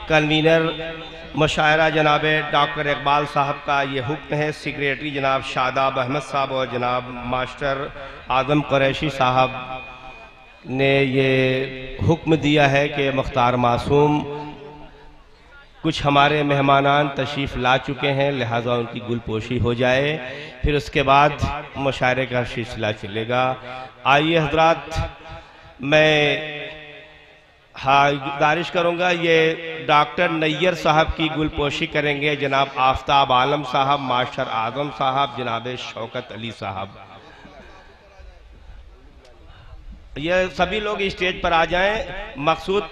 Convener मुशायरा जनाब doctor Iqbal साहब का ये हुक्म है। सेक्रेटरी जनाब शादाब अहमद साहब और जनाब मास्टर आज़म कुरैशी साहब ने ये हुक्म दिया है कि मुख्तार मासूम कुछ हमारे मेहमानान तशरीफ़ ला चुके हैं, लिहाजा उनकी गुलपोशी हो जाए, फिर उसके बाद मुशायरे का सिलसिला चलेगा। आइए हजरात, मैं गुजारिश करूँगा ये डॉक्टर नैयर साहब की गुलपोशी करेंगे जनाब आफ्ताब आलम साहब, मास्टर आज़म साहब, जनाब शौकत अली साहब। ये सभी लोग स्टेज पर आ जाएं। मकसूद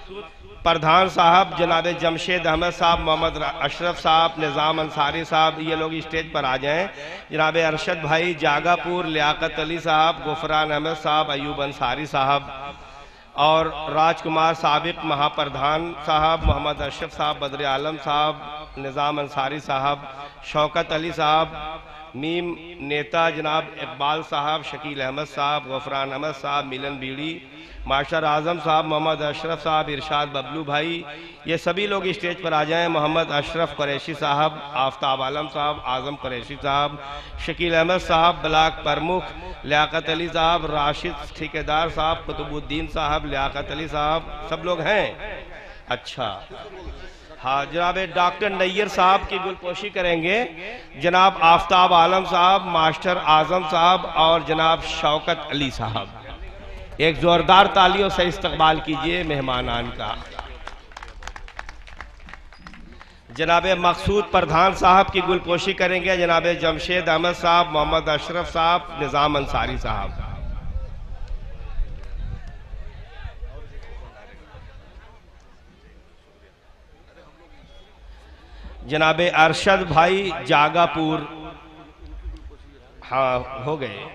प्रधान साहब, जनाब जमशेद अहमद साहब, मोहम्मद अशरफ साहब, निज़ाम अंसारी साहब, ये लोग स्टेज पर आ जाएं। जनाब अरशद भाई जागापुर, लियाकत अली साहब, गुफरान अहमद साहब, अयूब अंसारी साहब और राजकुमार साबिक महाप्रधान साहब, मोहम्मद अशरफ साहब, बद्र आलम साहब, निज़ाम अंसारी साहब, शौकत अली साहब, मीम नेता जनाब इकबाल साहब, शकील अहमद साहब, गफरान अहमद साहब, मिलन बीड़ी, मास्टर आज़म साहब, मोहम्मद अशरफ साहब, इरशाद बबलू भाई, ये सभी लोग स्टेज पर आ जाएं। मोहम्मद अशरफ कुरैशी साहब, आफ्ताब आलम साहब, आज़म कुरैशी साहब, शकील अहमद साहब, ब्लाक प्रमुख, लियाकत अली साहब, राशिद ठेकेदार साहब, कुतुबुद्दीन साहब, लियाकत अली साहब, सब लोग हैं। अच्छा हाँ, जनाब डॉक्टर नैयर साहब की गुलपोशी करेंगे जनाब आफ्ताब आलम साहब, मास्टर आज़म साहब और जनाब शौकत अली साहब। एक जोरदार तालियों से इस्तकबाल कीजिए मेहमानान का। जनाब मकसूद प्रधान साहब की गुलपोशी करेंगे जनाब जमशेद अहमद साहब, मोहम्मद अशरफ साहब, निज़ाम अंसारी साहब। जनाब अरशद भाई जागापुर, हाँ हो गए।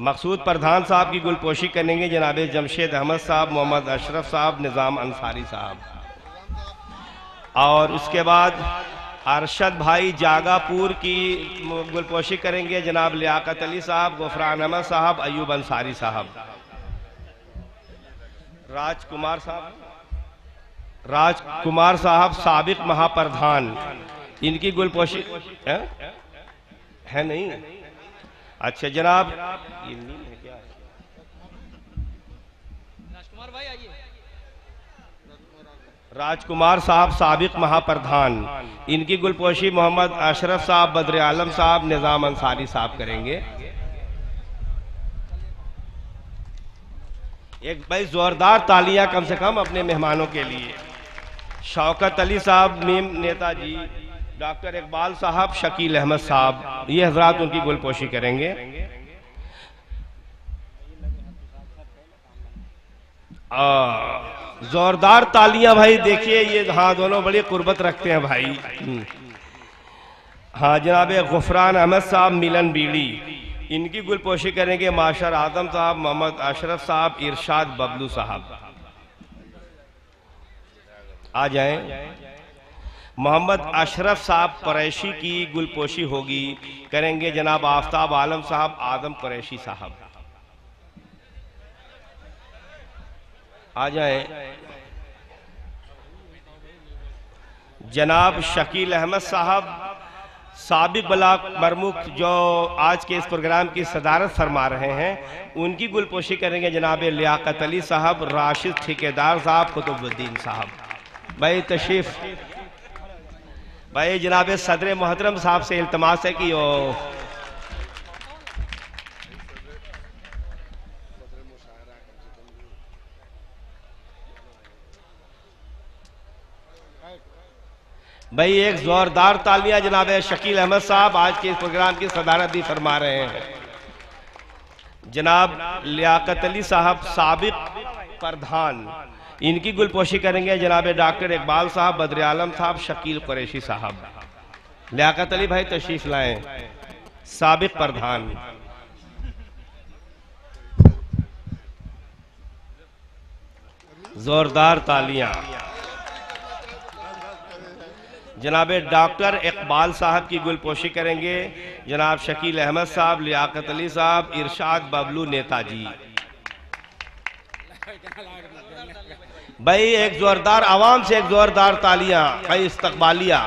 मकसूद प्रधान साहब की गुलपोशी करेंगे जनाब जमशेद अहमद साहब, मोहम्मद अशरफ साहब, निज़ाम अंसारी साहब। और उसके बाद अरशद भाई जागापुर की गुलपोशी करेंगे जनाब लियाकत अली साहब, गुफरान अहमद साहब, अयूब अंसारी साहब। राजकुमार साहब साबिक महाप्रधान, इनकी गुलपोशी है नहीं। अच्छा जनाब, ये नील है क्या? राजकुमार भाई आइए। राजकुमार साहब साबिक महाप्रधान, इनकी गुलपोशी मोहम्मद अशरफ साहब, बद्र आलम साहब, निज़ाम अंसारी साहब करेंगे। एक भाई जोरदार तालियां कम से कम अपने मेहमानों के लिए। शौकत अली साहब, मीम नेताजी, डॉक्टर इकबाल साहब, शकील अहमद साहब, ये हजरात उनकी गुलपोशी करेंगे। जोरदार तालियां भाई, देखिए ये हाँ दोनों बड़ी कुर्बत रखते हैं भाई। हाँ जनाब गुफरान अहमद साहब, मिलन बीड़ी, इनकी गुलपोशी करेंगे मास्टर आज़म साहब, मोहम्मद अशरफ साहब, इरशाद बबलू साहब। आ जाएं। मोहम्मद अशरफ साहब कुरैशी की गुलपोशी होगी, करेंगे जनाब आफ्ताब आलम साहब, आज़म कुरैशी साहब। आ जाएं। जनाब शकील अहमद साहब साबिक ब्लाक प्रमुख, जो आज के इस प्रोग्राम की सदारत फरमा रहे हैं, उनकी गुलपोशी करेंगे जनाब लियाकत अली साहब, राशिद ठेकेदार साहब, कुतुबुद्दीन साहब। भाई तशरीफ, भाई जनाब सदर मोहतरम साहब से इल्तमास है कि वो भाई एक जोरदार तालियां जनाब शकील अहमद साहब आज के इस प्रोग्राम की सदारत भी फरमा रहे हैं। जनाब लियाकत अली साहब साबिक प्रधान, इनकी गुलपोशी करेंगे जनाब डॉक्टर इकबाल साहब, बद्र आलम साहब, शकील कुरैशी साहब। लियाकत अली भाई तशरीफ लाएं, साबिक प्रधान। जोरदार तालियां। जनाब डॉक्टर इकबाल साहब की गुलपोशी करेंगे जनाब शकील अहमद साहब, लियाकत अली साहब, इरशाद बबलू नेताजी। भाई एक जोरदार आवाम से एक जोरदार तालियां, भाई इस्तकबालिया।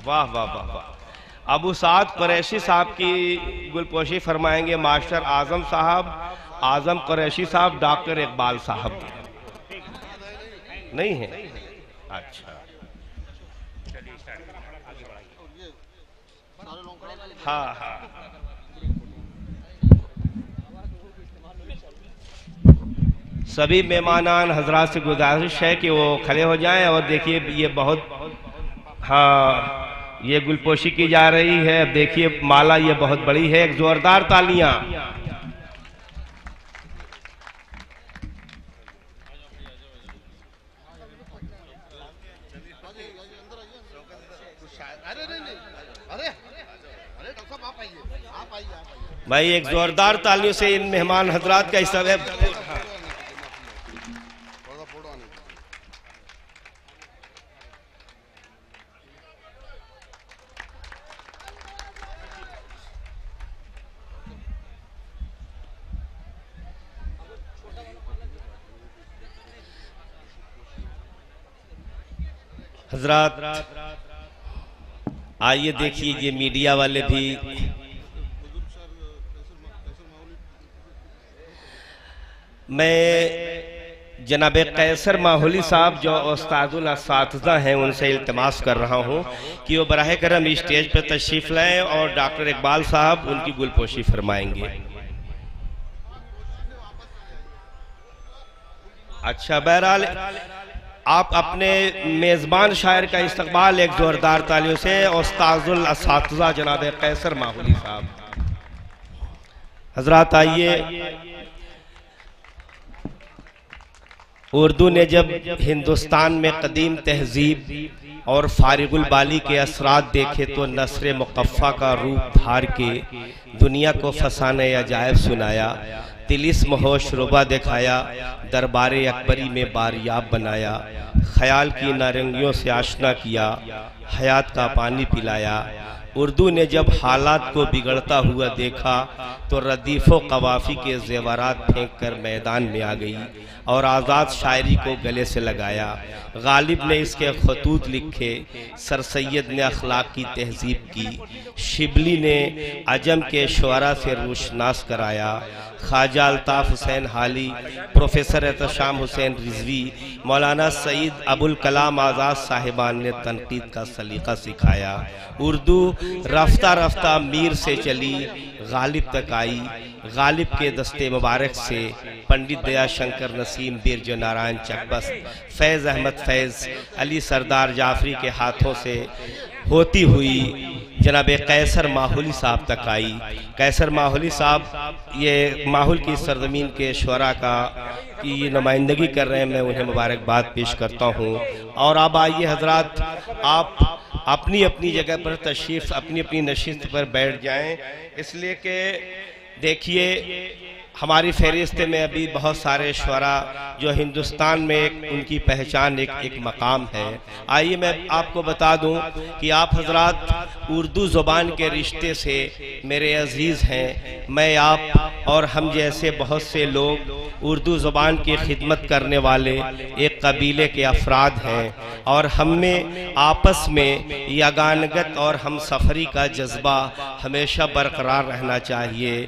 वाह वाह वाह वाह। अबू साद कुरैशी साहब की गुलपोशी फरमाएंगे मास्टर आजम साहब, आजम कुरैशी साहब, डॉक्टर इकबाल साहब। नहीं है? अच्छा, हाँ हाँ। सभी मेहमानान हजरात से गुजारिश है कि वो खड़े हो जाएं और देखिए ये बहुत, हाँ ये गुलपोशी की जा रही है। अब देखिए माला ये बहुत बड़ी है, एक जोरदार तालियां। भाई एक जोरदार तालियों से इन मेहमान हजरात का हिस्सा है। हजरात आइए देखिए ये मीडिया वाले भी, मैं जनाब कैसर माहौली साहब जो उस्तादुल असातिज़ा हैं उनसे इल्तिमास कर रहा हूं कि वो बराह करम स्टेज पर तशरीफ लाएं और डॉक्टर इकबाल साहब उनकी गुलपोशी फरमाएंगे। अच्छा, बहरहाल आप अपने मेज़बान शायर का इस्तकबाल एक जोरदार तालियों से उस्तादुल असातिज़ा जनाब कैसर माहौली साहब। हजरात आइए, उर्दू ने जब हिंदुस्तान में कदीम तहजीब और फारिगुल बाली के असरात देखे तो नस्र मुकफ़ा का रूप धार के दुनिया को फसाने अजायब सुनाया, तिलिस्म होश रुबा दिखाया, दरबारे अकबरी में बारियाब बनाया, ख्याल की नारंगियों से आशना किया, हयात का पानी पिलाया। उर्दू ने जब हालात को बिगड़ता हुआ देखा तो रदीफ़ो कवाफ़ी के ज़ेवरात फेंक कर मैदान में आ गई और आज़ाद शायरी को गले से लगाया। गालिब ने इसके खतूत लिखे, सर सैयद ने अखलाक की तहजीब की, शिबली ने अजम के शुअरा से रोशनास कराया, ख्वाजा अल्ताफ़ हुसैन हाली, प्रोफेसर एहतशाम हुसैन रिजवी, मौलाना सईद अबुल कलाम आज़ाद साहिबान ने तनकीद का सलीका सिखाया। उर्दू रफ्ता रफ्ता मीर से चली गालिब तक आई, गालिब के दस्ते मुबारक से पंडित दयाशंकर नसीम बिरजो नारायण चकबस्त, फैज़ अहमद फैज़, अली सरदार जाफरी के हाथों से होती हुई जनाब कैसर माहौली साहब तक आई। कैसर माहौली साहब ये माहौल की सरजमीन के शुअरा का की नुमाइंदगी कर रहे हैं, मैं उन्हें मुबारकबाद पेश करता हूँ। और अब आइए हजरात, आप अपनी अपनी जगह पर तशरीफ़, अपनी अपनी नशिस्त पर बैठ जाएं, इसलिए कि देखिए हमारी फहरिस्त में अभी बहुत सारे शुअरा जो हिंदुस्तान में एक उनकी पहचान एक मकाम है। आइए मैं आपको बता दूं कि आप हजरात उर्दू ज़ुबान के रिश्ते से मेरे अजीज़ हैं। मैं आप और हम जैसे बहुत से लोग उर्दू ज़ुबान की खिदमत करने वाले एक कबीले के अफराद हैं और हम में आपस में यगानगत और हम सफ़री का जज्बा हमेशा बरकरार रहना चाहिए।